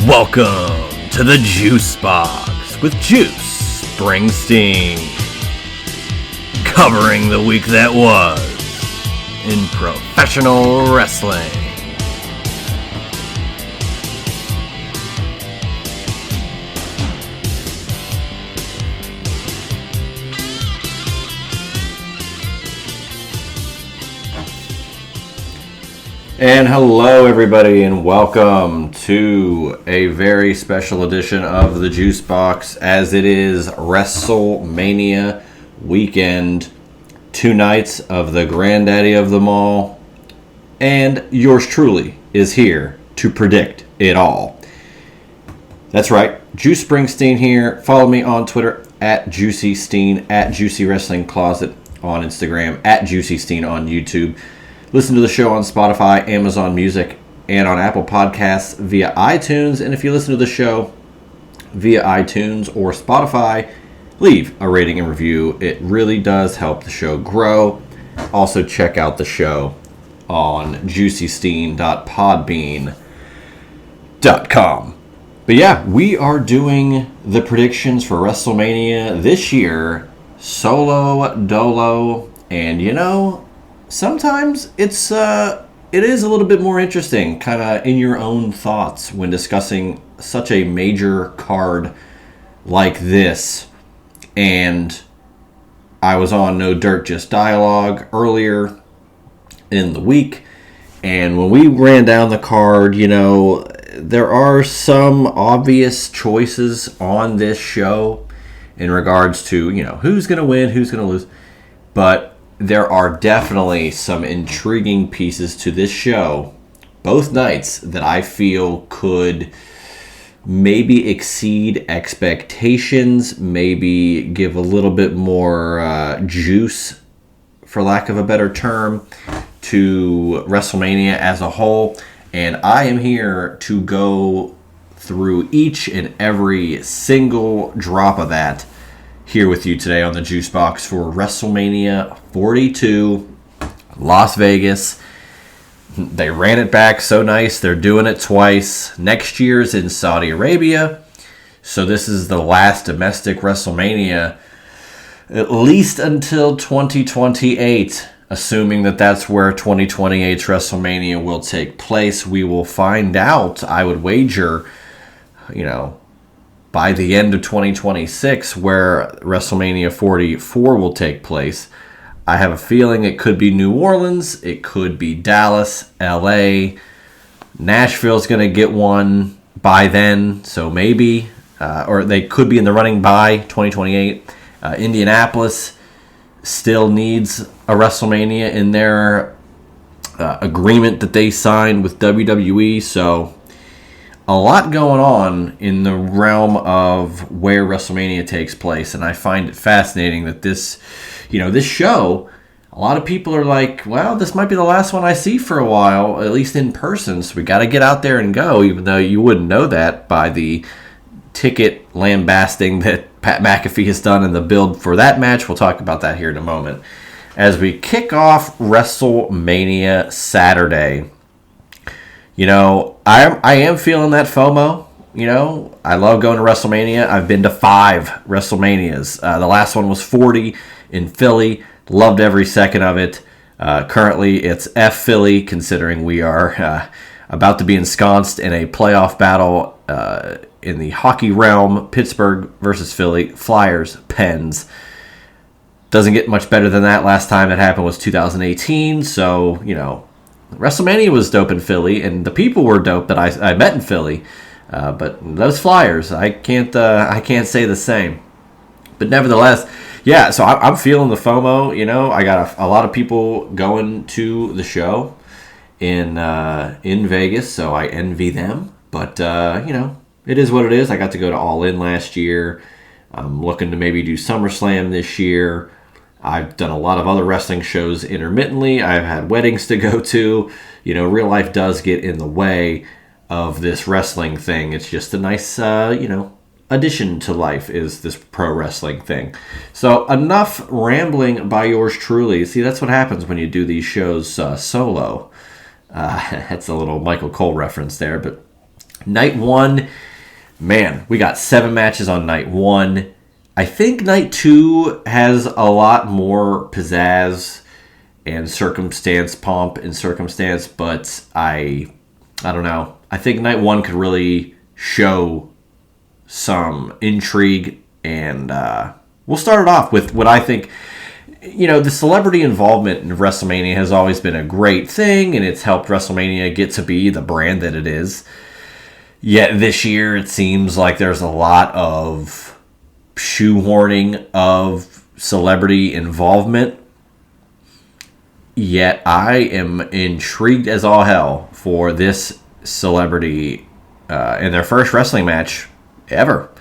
Welcome to the Juice Box with Juice Springsteen, covering the week that was in professional wrestling. And hello everybody, and welcome to a very special edition of the Juice Box, as it is WrestleMania weekend, 2 nights of the granddaddy of them all, and yours truly is here to predict it all. That's right, Juice Springsteen here. Follow me on Twitter at JuicySteen, at Juicy Wrestling Closet on Instagram, at JuicySteen on YouTube. Listen to the show on Spotify, Amazon Music, and on Apple Podcasts via iTunes. And if you listen to the show via iTunes or Spotify, leave a rating and review. It really does help the show grow. Also, check out the show on juicysteen.podbean.com. But yeah, we are doing the predictions for WrestleMania this year, solo, dolo, and you know, sometimes it is a little bit more interesting, kind of in your own thoughts when discussing such a major card like this. And I was on No Dirt, Just Dialogue earlier in the week, and when we ran down the card, you know, there are some obvious choices on this show in regards to, you know, who's going to win, who's going to lose, but there are definitely some intriguing pieces to this show, both nights, that I feel could maybe exceed expectations, maybe give a little bit more juice, for lack of a better term, to WrestleMania as a whole. And I am here to go through each and every single drop of that here with you today on the Juice Box for WrestleMania 42, Las Vegas. They ran it back so nice, they're doing it twice. Next year's in Saudi Arabia, so this is the last domestic WrestleMania, at least until 2028, assuming that that's where 2028's WrestleMania will take place. We will find out, I would wager, you know, by the end of 2026, where WrestleMania 44 will take place. I have a feeling it could be New Orleans, it could be Dallas, LA, Nashville's going to get one by then, so maybe, or they could be in the running by 2028. Indianapolis still needs a WrestleMania in their agreement that they signed with WWE, so a lot going on in the realm of where WrestleMania takes place, and I find it fascinating that this show, a lot of people are like, well, this might be the last one I see for a while, at least in person, so we got to get out there and go, even though you wouldn't know that by the ticket lambasting that Pat McAfee has done in the build for that match. We'll talk about that here in a moment. As we kick off WrestleMania Saturday, you know, I am feeling that FOMO. You know, I love going to WrestleMania. I've been to 5 WrestleManias. The last one was 40 in Philly. Loved every second of it. Currently, it's F Philly, considering we are about to be ensconced in a playoff battle in the hockey realm. Pittsburgh versus Philly. Flyers, Pens. Doesn't get much better than that. Last time it happened was 2018. So, you know, WrestleMania was dope in Philly, and the people were dope that I met in Philly. But those Flyers, I can't say the same. But nevertheless, yeah. So I'm feeling the FOMO. You know, I got a lot of people going to the show in Vegas, so I envy them. But you know, it is what it is. I got to go to All In last year. I'm looking to maybe do SummerSlam this year. I've done a lot of other wrestling shows intermittently. I've had weddings to go to. You know, real life does get in the way of this wrestling thing. It's just a nice, addition to life is this pro wrestling thing. So enough rambling by yours truly. See, that's what happens when you do these shows solo. That's a little Michael Cole reference there, but Night 1, man, we got 7 matches on night 1. I think night 2 has a lot more pizzazz and circumstance, pomp and circumstance, but I don't know. I think night 1 could really show some intrigue, and we'll start it off with what I think. The celebrity involvement in WrestleMania has always been a great thing, and it's helped WrestleMania get to be the brand that it is. Yet this year, it seems like there's a lot of shoehorning of celebrity involvement. Yet I am intrigued as all hell for this celebrity in their first wrestling match ever.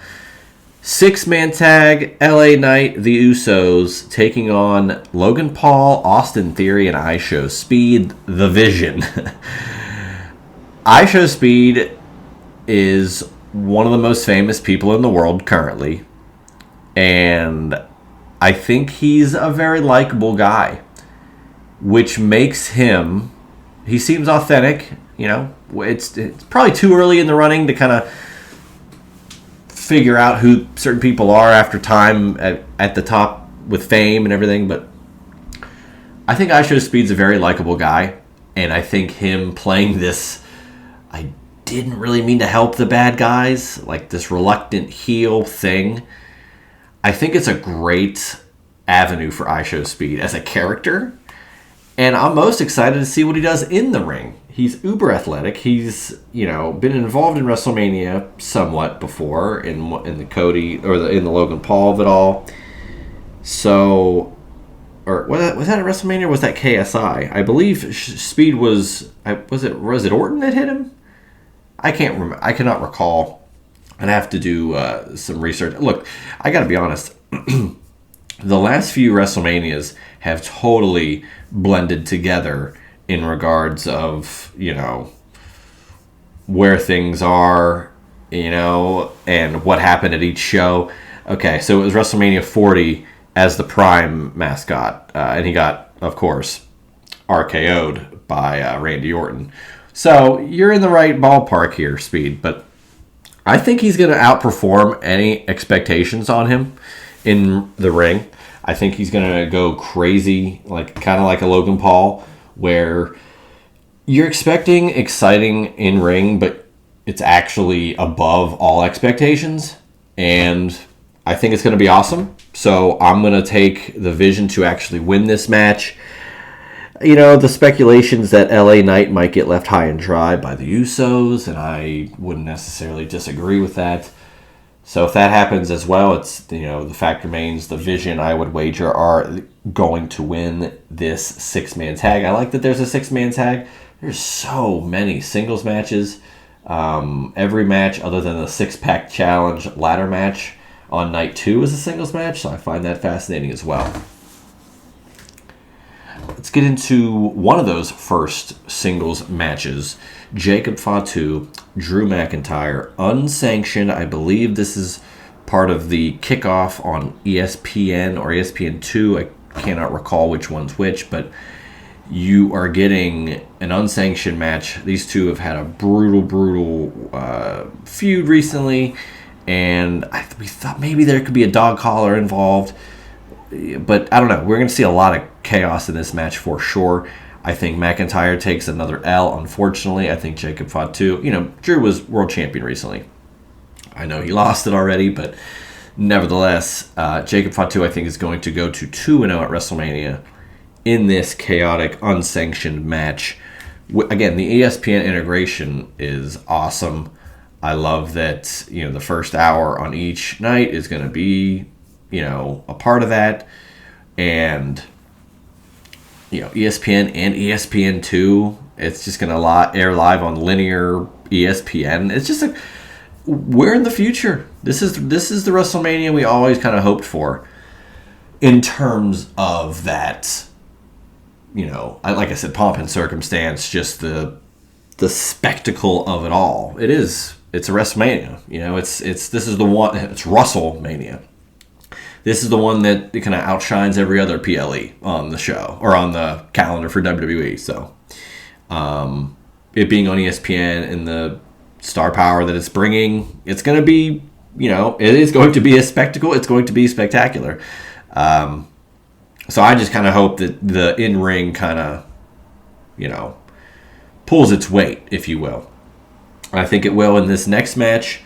6-man tag, LA Knight, the Usos, taking on Logan Paul, Austin Theory, and IShowSpeed, The Vision. IShowSpeed is one of the most famous people in the world currently, and I think he's a very likable guy, which makes him, he seems authentic. It's probably too early in the running to kind of figure out who certain people are after time at the top with fame and everything, but I think IShowSpeed's a very likable guy, and I think him playing this, I didn't really mean to help the bad guys, like this reluctant heel thing, I think it's a great avenue for IShowSpeed as a character, and I'm most excited to see what he does in the ring. He's uber athletic. He's, been involved in WrestleMania somewhat before in the Cody or in the Logan Paul of it all. So, or was that at WrestleMania or was that KSI? I believe Speed was it Orton that hit him? I can't remember. I cannot recall. I'd have to do some research. Look, I got to be honest. The last few WrestleManias have totally blended together in regards of, where things are, and what happened at each show. Okay, so it was WrestleMania 40 as the Prime mascot, and he got, of course, RKO'd by Randy Orton. So you're in the right ballpark here, Speed, but I think he's going to outperform any expectations on him in the ring. I think he's going to go crazy, kind of like a Logan Paul, where you're expecting exciting in-ring, but it's actually above all expectations. And I think it's going to be awesome. So I'm going to take the Vision to actually win this match. The speculations that LA Knight might get left high and dry by the Usos, and I wouldn't necessarily disagree with that. So if that happens as well, it's, the fact remains the Vision, I would wager, are going to win this 6-man tag. I like that there's a 6-man tag. There's so many singles matches. Every match other than the 6-pack challenge ladder match on night 2 is a singles match, so I find that fascinating as well. Let's get into one of those first singles matches. Jacob Fatu, Drew McIntyre, unsanctioned. I believe this is part of the kickoff on ESPN or ESPN2. I cannot recall which one's which, but you are getting an unsanctioned match. These two have had a brutal feud recently, and we thought maybe there could be a dog collar involved, but I don't know. We're going to see a lot of chaos in this match for sure. I think McIntyre takes another L, unfortunately. I think Jacob Fatu, Drew was world champion recently. I know he lost it already, but nevertheless, Jacob Fatu, I think, is going to go to 2-0 at WrestleMania in this chaotic, unsanctioned match. Again, the ESPN integration is awesome. I love that, the first hour on each night is going to be, a part of that. And ESPN and ESPN2, it's just going to air live on linear ESPN. It's just we're in the future. This is the WrestleMania we always kind of hoped for in terms of that, like I said, pomp and circumstance, just the spectacle of it all. It's a WrestleMania. This is the one, it's WrestleMania. This is the one that kind of outshines every other PLE on the show or on the calendar for WWE. So, it being on ESPN and the star power that it's bringing. It's going to be, it is going to be a spectacle. It's going to be spectacular. So I just kind of hope that the in-ring kind of, pulls its weight, if you will. And I think it will in this next match.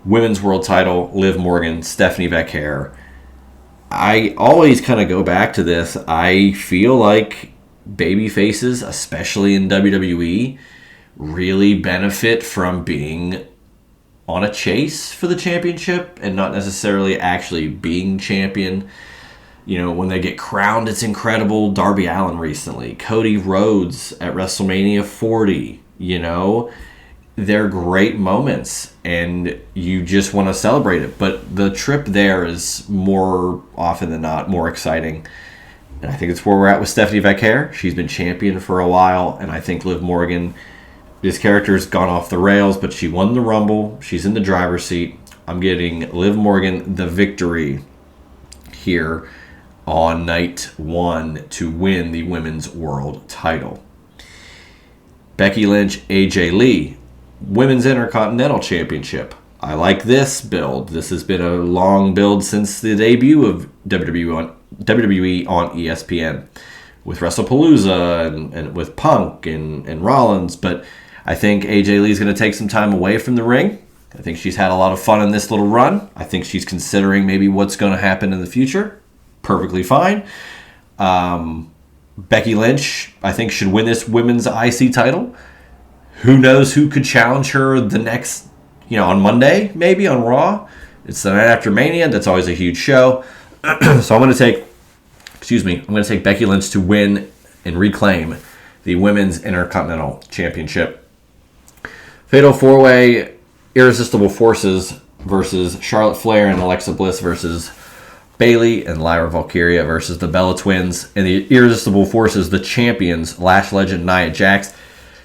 Women's World Title, Liv Morgan, Stephanie Becker. I always kind of go back to this. I feel like baby faces, especially in WWE, really benefit from being on a chase for the championship and not necessarily actually being champion. When they get crowned, it's incredible. Darby Allin recently, Cody Rhodes at WrestleMania 40, they're great moments and you just want to celebrate it. But the trip there is more often than not more exciting. And I think it's where we're at with Stephanie Becker. She's been champion for a while, and I think Liv Morgan, this character's gone off the rails, but she won the Rumble. She's in the driver's seat. I'm getting Liv Morgan the victory here on night 1 to win the Women's World Title. Becky Lynch, AJ Lee, Women's Intercontinental Championship. I like this build. This has been a long build since the debut of WWE on ESPN with WrestlePalooza and with Punk and Rollins. But I think AJ Lee's going to take some time away from the ring. I think she's had a lot of fun in this little run. I think she's considering maybe what's going to happen in the future. Perfectly fine. Becky Lynch, I think, should win this women's IC title. Who knows who could challenge her the next, on Monday, maybe on Raw. It's the night after Mania. That's always a huge show. So I'm going to take Becky Lynch to win and reclaim the Women's Intercontinental Championship. Fatal 4-Way, Irresistible Forces versus Charlotte Flair and Alexa Bliss versus Bayley and Lyra Valkyria versus the Bella Twins. And the Irresistible Forces, the champions, Lash Legend, Nia Jax.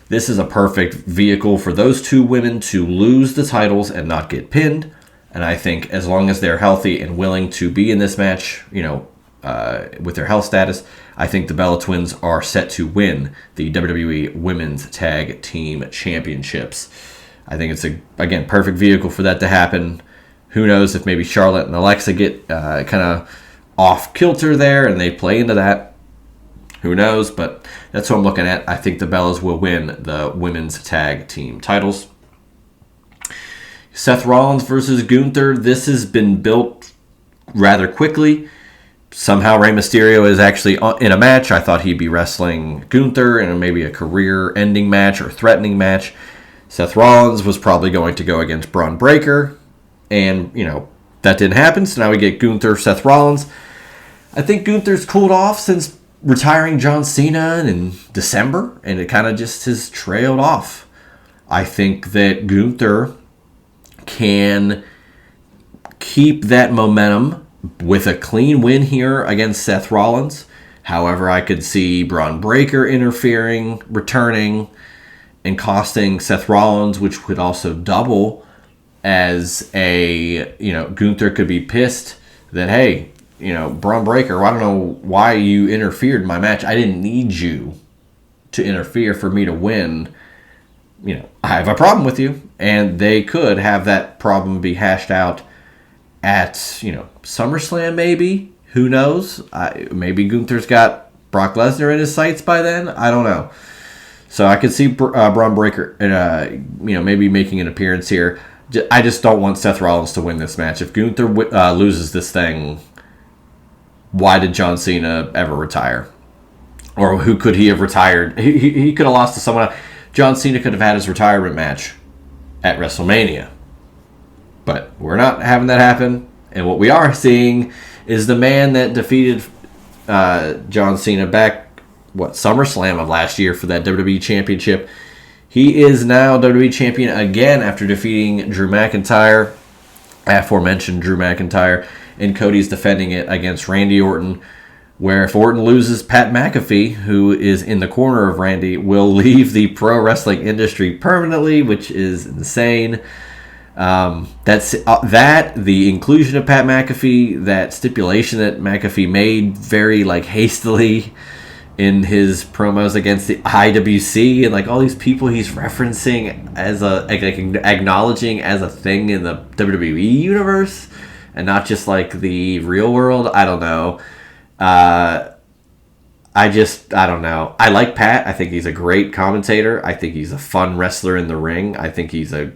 This is a perfect vehicle for those two women to lose the titles and not get pinned. And I think as long as they're healthy and willing to be in this match, with their health status, I think the Bella Twins are set to win the WWE Women's Tag Team Championships. I think it's again, perfect vehicle for that to happen. Who knows if maybe Charlotte and Alexa get kind of off kilter there and they play into that. Who knows? But that's what I'm looking at. I think the Bellas will win the Women's Tag Team titles. Seth Rollins versus Gunther. This has been built rather quickly. Somehow Rey Mysterio is actually in a match. I thought he'd be wrestling Gunther in maybe a career-ending match or threatening match. Seth Rollins was probably going to go against Braun Breaker. And, that didn't happen. So now we get Gunther, Seth Rollins. I think Gunther's cooled off since retiring John Cena in December. And it kind of just has trailed off. I think that Gunther can keep that momentum with a clean win here against Seth Rollins. However, I could see Braun Breaker interfering, returning, and costing Seth Rollins, which would also double as Gunther could be pissed that, hey, Braun Breaker, I don't know why you interfered in my match. I didn't need you to interfere for me to win. I have a problem with you. And they could have that problem be hashed out at, SummerSlam maybe. Who knows? Maybe Gunther's got Brock Lesnar in his sights by then. I don't know. So I could see Braun Breaker, maybe making an appearance here. I just don't want Seth Rollins to win this match. If Gunther loses this thing, why did John Cena ever retire? Or who could he have retired? He could have lost to someone else. John Cena could have had his retirement match at WrestleMania. But we're not having that happen. And what we are seeing is the man that defeated John Cena back, SummerSlam of last year for that WWE Championship. He is now WWE Champion again after defeating Drew McIntyre, aforementioned Drew McIntyre, and Cody's defending it against Randy Orton, where if Orton loses, Pat McAfee, who is in the corner of Randy, will leave the pro wrestling industry permanently, which is insane. The inclusion of Pat McAfee, that stipulation that McAfee made very hastily, in his promos against the IWC and like all these people he's referencing as like acknowledging as a thing in the WWE universe and not just like the real world. I don't know. I don't know. I like Pat. I think he's a great commentator. I think he's a fun wrestler in the ring. I think he's a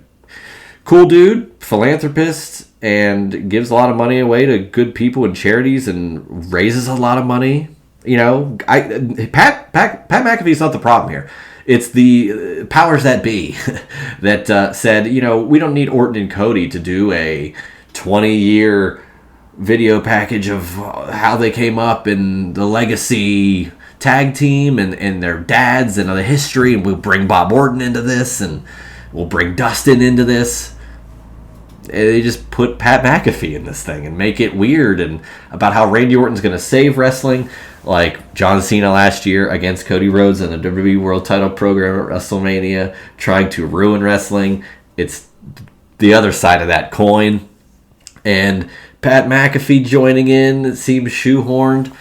cool dude, philanthropist, and gives a lot of money away to good people and charities and raises a lot of money. You know, Pat McAfee's not the problem here. It's the powers that be that said, you know, we don't need Orton and Cody to do a 20-year video package of how they came up in the legacy tag team and their dads and the history, and we'll bring Bob Orton into this and we'll bring Dustin into this. They just put Pat McAfee in this thing and make it weird and about how Randy Orton's going to save wrestling, like John Cena last year against Cody Rhodes in the WWE World Title program at WrestleMania, trying to ruin wrestling. It's the other side of that coin. And Pat McAfee joining in, it seems shoehorned.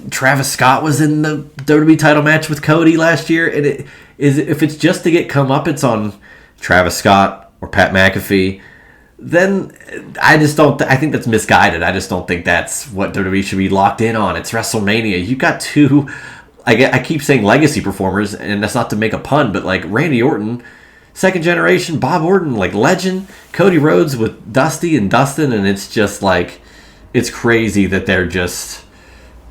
Travis Scott was in the WWE title match with Cody last year, and if it's just to get comeuppance on Travis Scott or Pat McAfee, then I just don't. I think that's misguided. I just don't think that's what WWE should be locked in on. It's WrestleMania. You got two. I keep saying legacy performers, and that's not to make a pun, but like Randy Orton, second generation, Bob Orton, like legend, Cody Rhodes with Dusty and Dustin, and it's just like it's crazy that they're just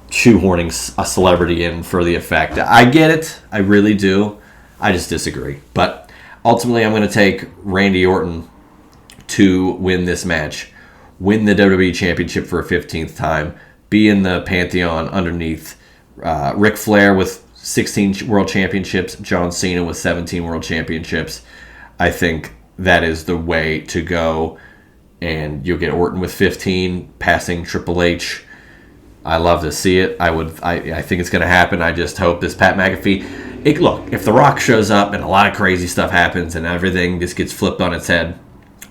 shoehorning a celebrity in for the effect. I get it. I really do. I just disagree. But ultimately, I'm going to take Randy Orton to win this match, win the WWE Championship for a 15th time, be in the Pantheon underneath Ric Flair with 16 World Championships, John Cena with 17 World Championships. I think that is the way to go, and you'll get Orton with 15, passing Triple H. I love to see it. I think it's going to happen. I just hope this Pat McAfee... Look, if The Rock shows up and a lot of crazy stuff happens and everything just gets flipped on its head,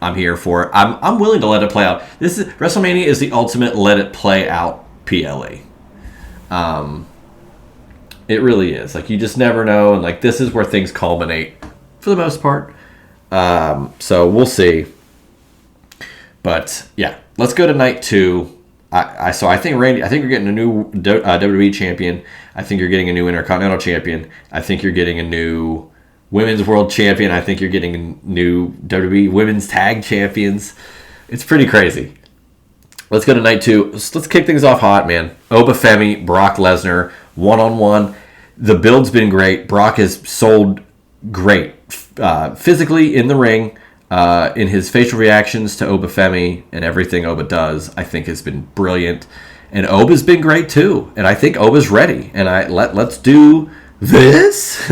I'm here for it. I'm willing to let it play out. WrestleMania is the ultimate let it play out PLE. It really is. Like, you just never know, and like this is where things culminate for the most part. So we'll see. But yeah, let's go to night 2. I think Randy. I think you're getting a new WWE champion. I think you're getting a new Intercontinental champion. I think you're getting a new Women's World Champion. I think you're getting new WWE Women's Tag Champions. It's pretty crazy. Let's go to night 2. Let's kick things off hot, man. Oba Femi, Brock Lesnar, one-on-one. The build's been great. Brock has sold great. Physically in the ring, in his facial reactions to Oba Femi and everything Oba does, I think has been brilliant. And Oba's been great too. And I think Oba's ready. And let's do this.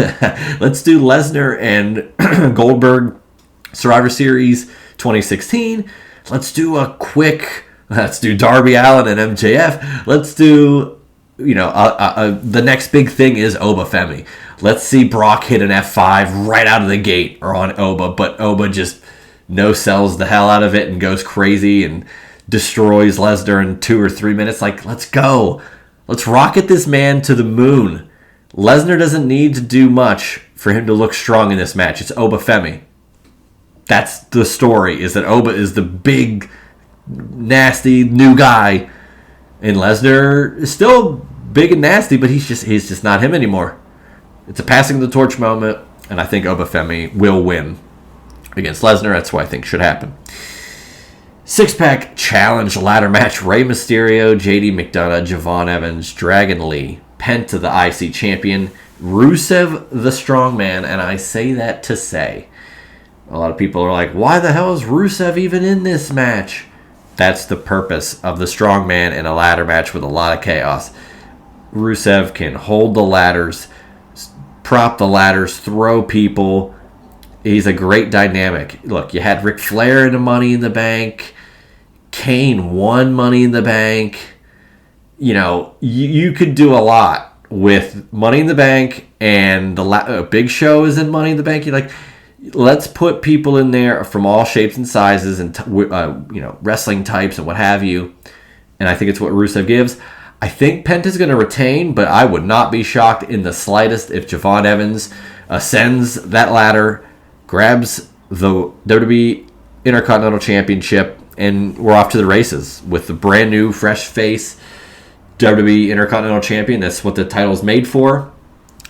Let's do Lesnar and Goldberg Survivor Series 2016. Let's do Darby Allin and MJF. Let's do, the next big thing is Oba Femi. Let's see Brock hit an F5 right out of the gate or on Oba, but Oba just no-sells the hell out of it and goes crazy and destroys Lesnar in 2 or 3 minutes. Like, let's go. Let's rocket this man to the moon. Lesnar doesn't need to do much for him to look strong in this match. It's Oba Femi. That's the story, is that Oba is the big, nasty new guy. And Lesnar is still big and nasty, but he's just not him anymore. It's a passing of the torch moment, and I think Oba Femi will win against Lesnar. That's what I think should happen. 6-pack challenge ladder match. Rey Mysterio, JD McDonough, Javon Evans, Dragon Lee, Penta the IC champion, Rusev the strongman, and I say that to say, a lot of people are like, why the hell is Rusev even in this match? That's the purpose of the strongman in a ladder match with a lot of chaos. Rusev can hold the ladders, prop the ladders, throw people. He's a great dynamic. Look, you had Ric Flair in the Money in the Bank. Kane won Money in the Bank. You could do a lot with Money in the Bank, and the Big Show is in Money in the Bank. You're like, let's put people in there from all shapes and sizes and wrestling types and what have you. And I think it's what Rusev gives. I think Penta's going to retain, but I would not be shocked in the slightest if Javon Evans ascends that ladder, grabs the WWE Intercontinental Championship, and we're off to the races with the brand new, fresh face WWE Intercontinental Champion. That's what the title's made for.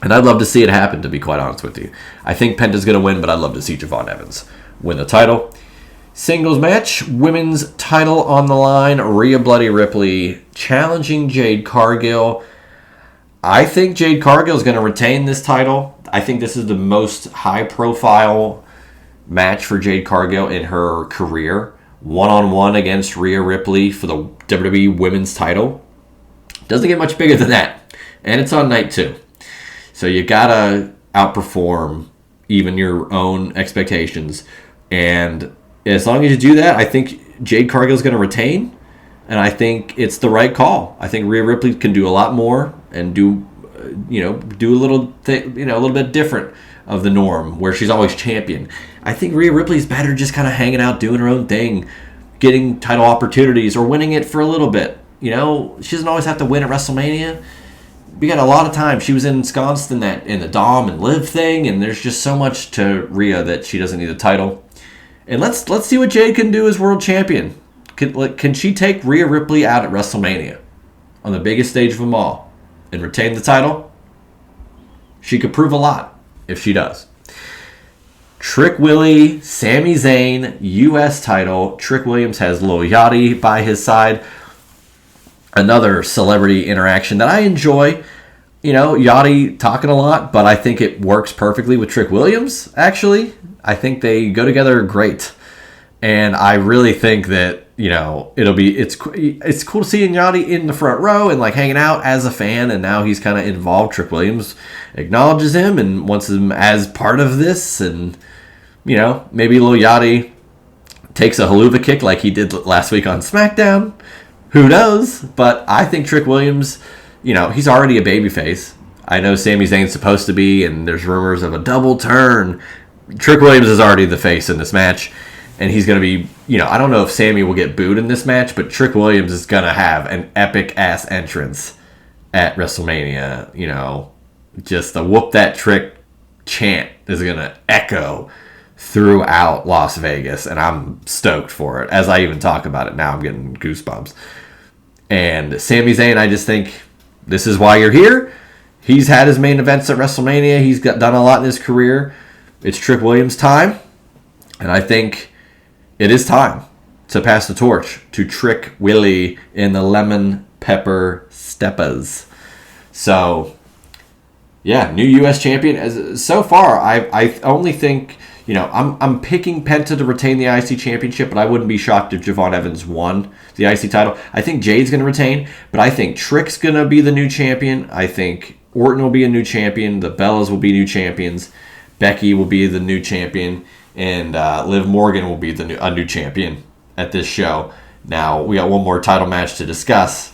And I'd love to see it happen, to be quite honest with you. I think Penta's going to win, but I'd love to see Javon Evans win the title. Singles match, women's title on the line. Rhea Bloody Ripley challenging Jade Cargill. I think Jade Cargill is going to retain this title. I think this is the most high-profile match for Jade Cargill in her career. One-on-one against Rhea Ripley for the WWE Women's title. Doesn't get much bigger than that. And it's on night 2. So you got to outperform even your own expectations. And as long as you do that, I think Jade Cargill is going to retain. And I think it's the right call. I think Rhea Ripley can do a lot more and do a little thing, a little bit different of the norm where she's always champion. I think Rhea Ripley's better just kind of hanging out, doing her own thing, getting title opportunities or winning it for a little bit. She doesn't always have to win at WrestleMania. We got a lot of time. She was ensconced in the Dom and Liv thing, and there's just so much to Rhea that she doesn't need a title. And let's see what Jade can do as world champion. Can she take Rhea Ripley out at WrestleMania on the biggest stage of them all and retain the title? She could prove a lot if she does. Trick Willie, Sami Zayn, U.S. title. Trick Williams has Lil Yachty by his side. Another celebrity interaction that I enjoy. Yachty talking a lot, but I think it works perfectly with Trick Williams, actually. I think they go together great. And I really think that, it's cool seeing Yachty in the front row and hanging out as a fan, and now he's kind of involved. Trick Williams acknowledges him and wants him as part of this, and, maybe Lil Yachty takes a haluva kick like he did last week on SmackDown. Who knows? But I think Trick Williams, he's already a babyface. I know Sami Zayn's supposed to be, and there's rumors of a double turn. Trick Williams is already the face in this match, and he's going to be, I don't know if Sami will get booed in this match, but Trick Williams is going to have an epic-ass entrance at WrestleMania. Just the whoop that trick chant is going to echo throughout Las Vegas, and I'm stoked for it. As I even talk about it now, I'm getting goosebumps. And Sami Zayn, I just think this is why you're here. He's had his main events at WrestleMania. He's done a lot in his career. It's Trick Williams' time, and I think it is time to pass the torch to Trick Willie in the lemon pepper steppas. So, yeah, new U.S. champion. So far, I only think, I'm picking Penta to retain the IC championship, but I wouldn't be shocked if Javon Evans won the IC title. I think Jade's going to retain, but I think Trick's going to be the new champion. I think Orton will be a new champion. The Bellas will be new champions. Becky will be the new champion. And Liv Morgan will be a new champion at this show. Now, we got one more title match to discuss,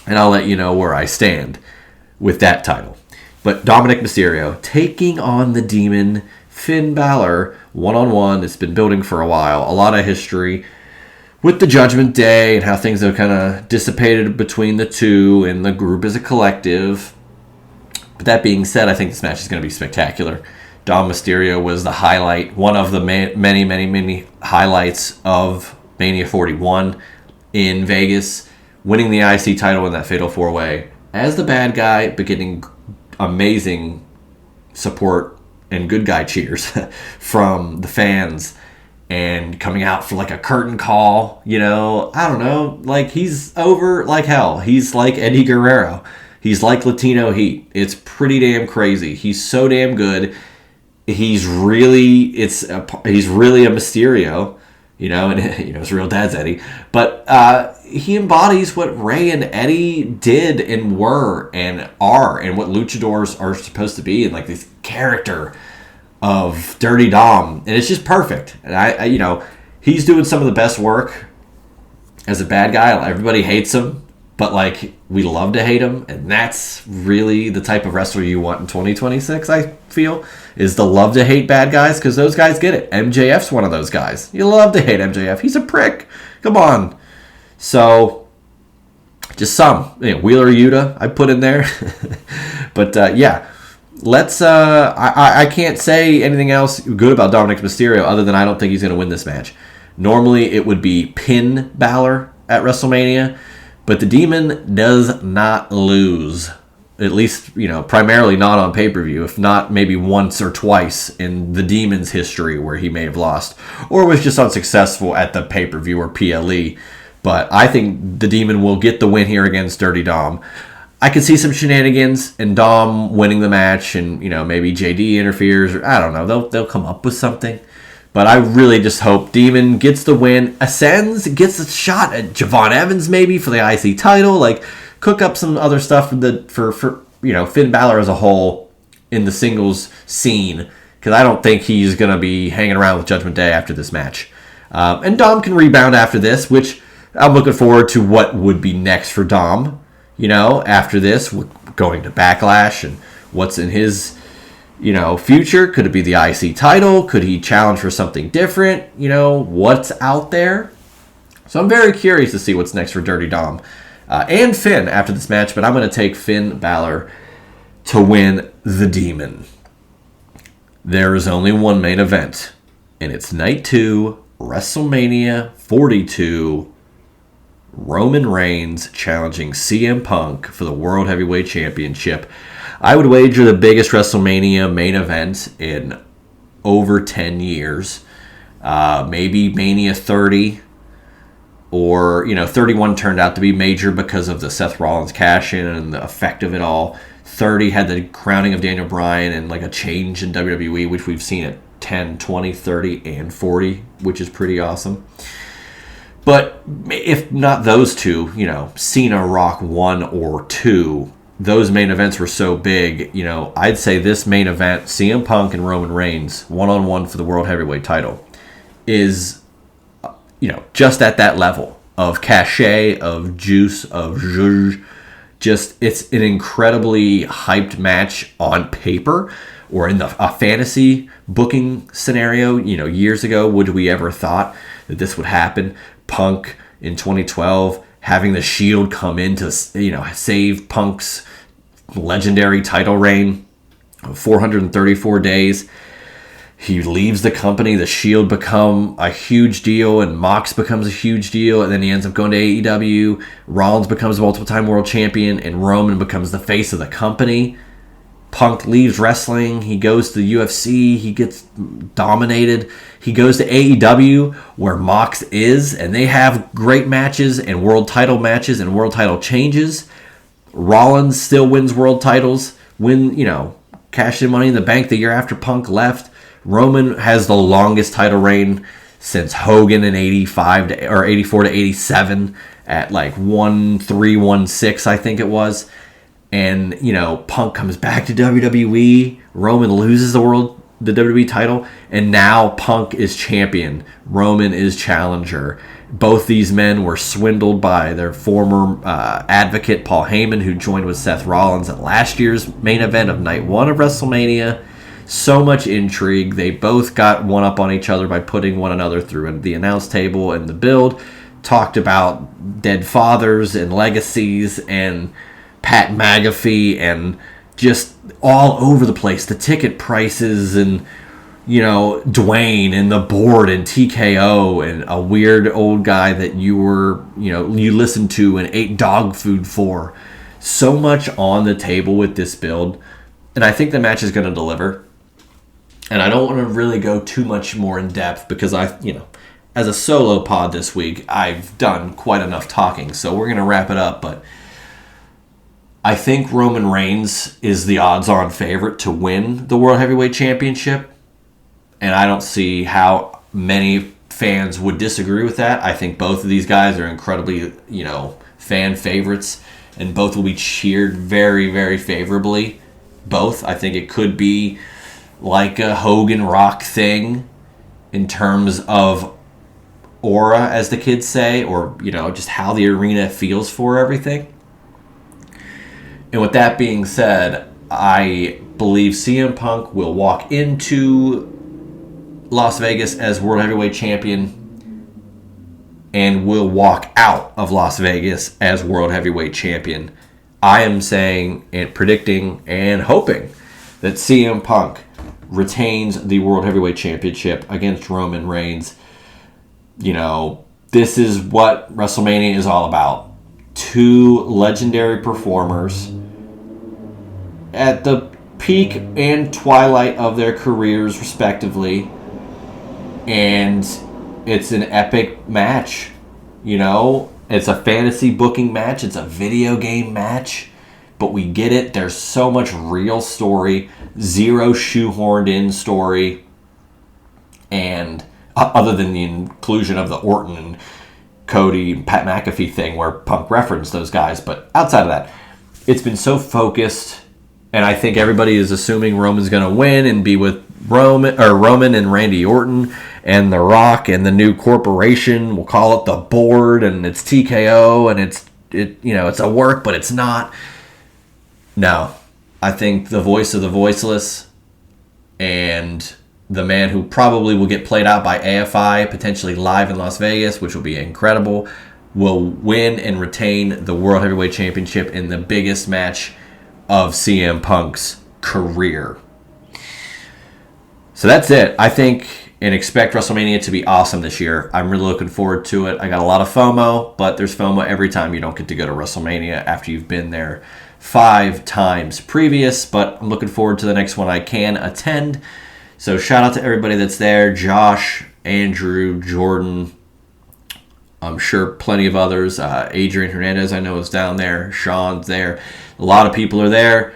and I'll let you know where I stand with that title. But Dominic Mysterio taking on the Demon Finn Balor one-on-one. It's been building for a while. A lot of history with the Judgment Day and how things have kind of dissipated between the two and the group as a collective. But that being said, I think this match is going to be spectacular. Dom Mysterio was the highlight, one of the many highlights of Mania 41 in Vegas, winning the IC title in that Fatal 4-Way as the bad guy, but getting amazing support and good guy cheers from the fans and coming out for a curtain call. I don't know, he's over like hell. He's like Eddie Guerrero. He's like Latino Heat. It's pretty damn crazy. He's so damn good. He's really a Mysterio, and his real dad's Eddie. But he embodies what Ray and Eddie did and were and are, and what luchadors are supposed to be, and this character of Dirty Dom, and it's just perfect. And I he's doing some of the best work as a bad guy. Everybody hates him, but we love to hate him, and that's really the type of wrestler you want in 2026. I feel is the love to hate bad guys, because those guys get it. MJF's one of those guys. You love to hate MJF. He's a prick. Come on. So Just some. Wheeler Yuta I put in there. But yeah, let's. I can't say anything else good about Dominic Mysterio other than I don't think he's going to win this match. Normally it would be pin Balor at WrestleMania, but the Demon does not lose. At least, primarily not on pay-per-view, if not maybe once or twice in the Demon's history where he may have lost or was just unsuccessful at the pay-per-view or PLE. But I think the Demon will get the win here against Dirty Dom. I could see some shenanigans and Dom winning the match and, maybe JD interferes or I don't know. They'll come up with something. But I really just hope Demon gets the win, ascends, gets a shot at Javon Evans maybe for the IC title, cook up some other stuff for Finn Balor as a whole in the singles scene, because I don't think he's going to be hanging around with Judgment Day after this match. And Dom can rebound after this, which I'm looking forward to what would be next for Dom, after this, going to Backlash and what's in his, future. Could it be the IC title? Could he challenge for something different? What's out there? So I'm very curious to see what's next for Dirty Dom. And Finn after this match, but I'm going to take Finn Balor to win the Demon. There is only one main event, and it's Night 2, WrestleMania 42, Roman Reigns challenging CM Punk for the World Heavyweight Championship. I would wager the biggest WrestleMania main event in over 10 years. Maybe Mania 30. Or, 31 turned out to be major because of the Seth Rollins cash-in and the effect of it all. 30 had the crowning of Daniel Bryan and a change in WWE, which we've seen at 10, 20, 30, and 40, which is pretty awesome. But if not those two, Cena, Rock 1 or 2, those main events were so big, I'd say this main event, CM Punk and Roman Reigns, one-on-one for the World Heavyweight title, is just at that level of cachet, of juice, of zhuzh. Just, it's an incredibly hyped match on paper or in a fantasy booking scenario. Years ago, would we ever thought that this would happen? Punk in 2012 having the Shield come in to, save Punk's legendary title reign of 434 days. He leaves the company, the Shield become a huge deal, and Mox becomes a huge deal, and then he ends up going to AEW. Rollins becomes a multiple-time world champion, and Roman becomes the face of the company. Punk leaves wrestling. He goes to the UFC. He gets dominated. He goes to AEW, where Mox is, and they have great matches and world title matches and world title changes. Rollins still wins world titles, cashed in Money in the Bank the year after Punk left. Roman has the longest title reign since Hogan in 85 or 84 to 87 at 1316, I think it was. And, Punk comes back to WWE. Roman loses the WWE title. And now Punk is champion. Roman is challenger. Both these men were swindled by their former advocate, Paul Heyman, who joined with Seth Rollins at last year's main event of Night 1 of WrestleMania. So much intrigue. They both got one up on each other by putting one another through the announce table and the build. Talked about dead fathers and legacies and Pat McAfee and just all over the place. The ticket prices and, Dwayne and the board and TKO and a weird old guy that you listened to and ate dog food for. So much on the table with this build. And I think the match is going to deliver. And I don't want to really go too much more in depth because as a solo pod this week, I've done quite enough talking. So we're going to wrap it up. But I think Roman Reigns is the odds-on favorite to win the World Heavyweight Championship. And I don't see how many fans would disagree with that. I think both of these guys are incredibly, fan favorites. And both will be cheered very, very favorably. Both. I think it could be like a Hogan Rock thing in terms of aura, as the kids say, or, just how the arena feels for everything. And with that being said, I believe CM Punk will walk into Las Vegas as World Heavyweight Champion and will walk out of Las Vegas as World Heavyweight Champion. I am saying and predicting and hoping that CM Punk retains the World Heavyweight Championship against Roman Reigns. You know, this is what WrestleMania is all about. Two legendary performers at the peak and twilight of their careers, respectively. And it's an epic match. You know, it's a fantasy booking match. It's a video game match. But we get it. There's so much real story. Zero shoehorned in story. And other than the inclusion of the Orton and Cody and Pat McAfee thing where Punk referenced those guys. But outside of that, it's been so focused. And I think everybody is assuming Roman's going to win and be with Roman and Randy Orton and The Rock and the new corporation. We'll call it the Board, and it's TKO, and it's a work, but it's not. No, I think the voice of the voiceless and the man who probably will get played out by AFI, potentially live in Las Vegas, which will be incredible, will win and retain the World Heavyweight Championship in the biggest match of CM Punk's career. So that's it. I think and expect WrestleMania to be awesome this year. I'm really looking forward to it. I got a lot of FOMO, but there's FOMO every time you don't get to go to WrestleMania after you've been there 5 times previous, but I'm looking forward to the next one I can attend. So shout out to everybody that's there. Josh, Andrew, Jordan, I'm sure plenty of others. Adrian Hernandez, I know, is down there. Sean's there. A lot of people are there.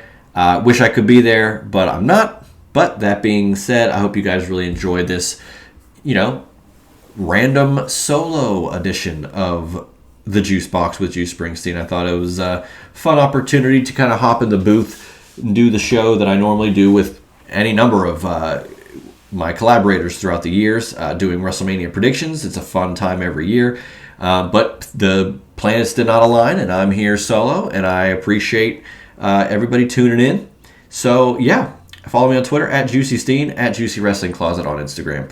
Wish I could be there, but I'm not. But that being said, I hope you guys really enjoyed this, random solo edition of the Juice Box with Juice Springsteen. I thought it was a fun opportunity to kind of hop in the booth and do the show that I normally do with any number of my collaborators throughout the years, doing WrestleMania predictions. It's a fun time every year. But the planets did not align, and I'm here solo, and I appreciate everybody tuning in. So, yeah, follow me on Twitter, at JuicySteen, at Juicy Wrestling Closet on Instagram,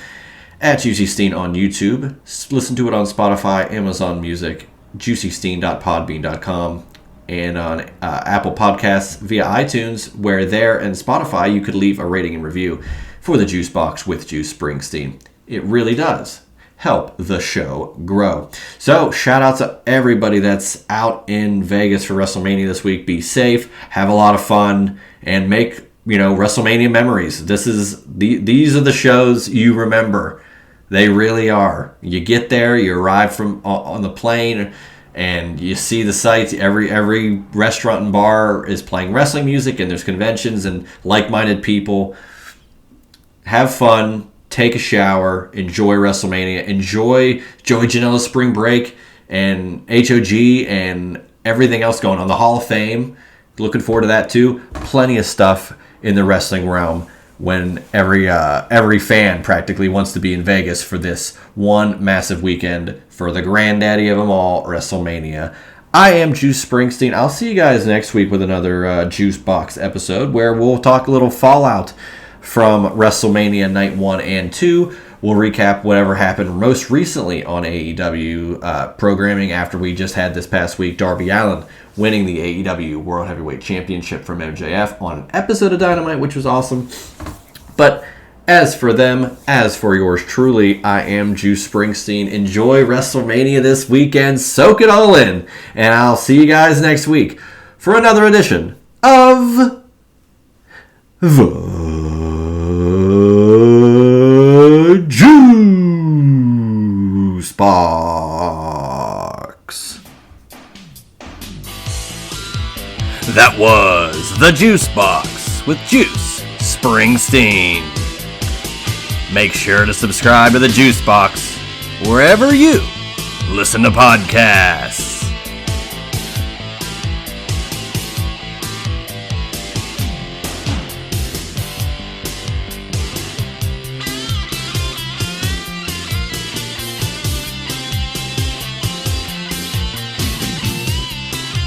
at JuicySteen on YouTube. Listen to it on Spotify, Amazon Music, juicysteen.podbean.com, and on Apple Podcasts via iTunes, where there and Spotify you could leave a rating and review for the Juice Box with Juice Springsteen. It really does help the show grow. So shout out to everybody that's out in Vegas for WrestleMania this week. Be safe, have a lot of fun, and make WrestleMania memories. These are the shows you remember. They really are. You get there, you arrive on the plane, and you see the sights. Every restaurant and bar is playing wrestling music, and there's conventions and like-minded people. Have fun. Take a shower. Enjoy WrestleMania. Enjoy Joey Janela's spring break and HOG and everything else going on. The Hall of Fame. Looking forward to that too. Plenty of stuff in the wrestling realm when every fan practically wants to be in Vegas for this one massive weekend for the granddaddy of them all, WrestleMania. I am Juice Springsteen. I'll see you guys next week with another Juice Box episode where we'll talk a little fallout from WrestleMania Night 1 and 2. We'll recap whatever happened most recently on AEW programming after we just had this past week Darby Allin winning the AEW World Heavyweight Championship from MJF on an episode of Dynamite, which was awesome. But as for them, as for yours truly, I am Juice Springsteen. Enjoy WrestleMania this weekend. Soak it all in. And I'll see you guys next week for another edition of The Juice Box. That was The Juice Box with Juice Springsteen. Make sure to subscribe to The Juice Box wherever you listen to podcasts.